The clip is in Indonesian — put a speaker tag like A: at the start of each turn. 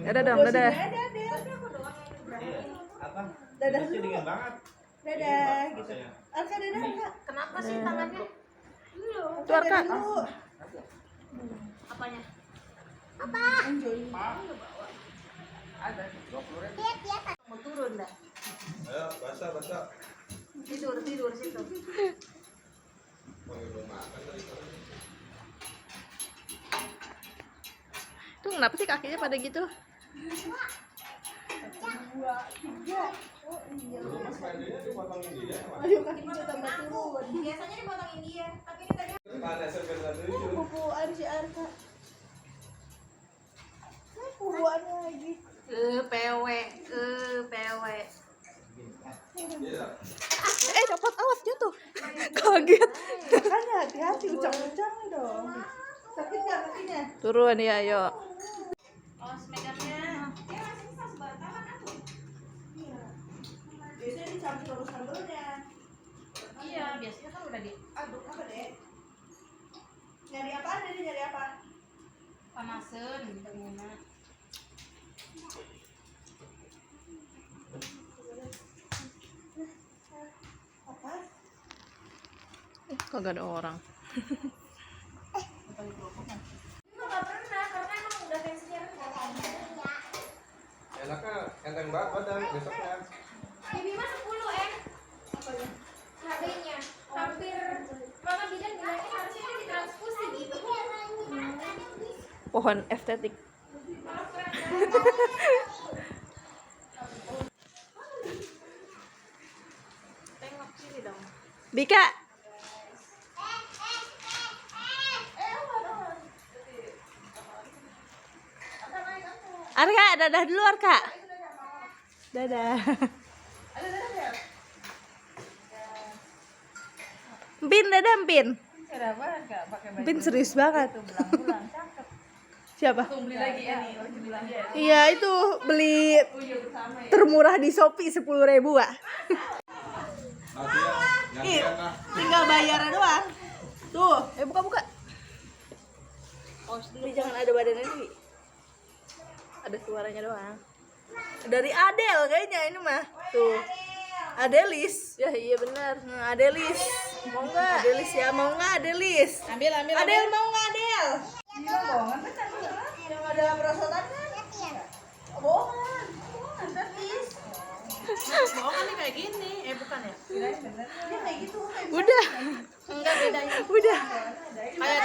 A: Dadah dong, dadah.
B: Apa?
C: Dadah
B: Itu
C: dulu.
B: dingin banget.
C: Dadah gitu. Arka dadah Arka.
D: Kenapa sih tangannya?
A: Tuh Arka.
C: Dulu.
D: Apanya?
C: Enjoy.
D: Mau turun dah.
B: Ayo, basah.
D: Tidur situ.
A: Tuh kenapa sih kakinya pada gitu?
C: 2, 3. Oh iya. Ayo kakinya tambah turun.
D: Biasanya dipotongin dia, tapi ini tadi
C: Pupuan si Arka. Pupuan lagi.
D: PW.
A: Copot, awas jatuh. Kaget.
C: Makanya hati-hati ucang-ucang dong. Sakit nggak kakinya?
A: Turun ya, yuk.
D: Oh, megangnya. Masih bisa sebatang kan aku.
C: Iya. Biasanya dicampur sama sambelnya.
D: Iya, biasanya kan udah
C: Aduk apa deh? Nyari apa ada nih? Nyari apa?
D: dipanasin gimana.
C: Apa?
A: Kagak ada orang.
D: Nggak pernah, karena emang udah tensinya rendah.
B: enaknya enteng banget badan besoknya.
D: Bibi mah 10
C: Apanya?
D: HB-nya hampir mama bidan bilangnya harusnya kan ditransfusi gitu.
A: Pohon estetik.
D: Tengok sini dong.
A: Bika. Arka, dadah dulu Arka. Dadah. Bin, dadah Bin.
D: Cara banget nggak pakai baju
A: Bin serius banget.
D: belang-belang cakep.
A: Siapa?
D: Beli lagi ya nih, oh bilang dia.
A: Iya itu beli termurah di Shopee 10.000 Wak. Ih, tinggal bayarnya doang. Tuh, buka. Oh, ini jangan ada badannya nih. Ada suaranya doang. Dari Adele kayaknya ini mah. Tuh. Adelis. Ya iya benar. Nah, Adelis. Mau nggak? Adelis ya, mau nggak Adelis?
D: Ambil.
A: Adel mau nggak Adel?
C: Iya bohongan benar. Yang ada perosotannya. Bohongan. Bohongan tetis.
D: Bohongan nih kayak gini. Bukan ya?
C: Dia kayak gitu.
A: Udah.
D: Enggak bedanya.
A: Udah.
D: Kayak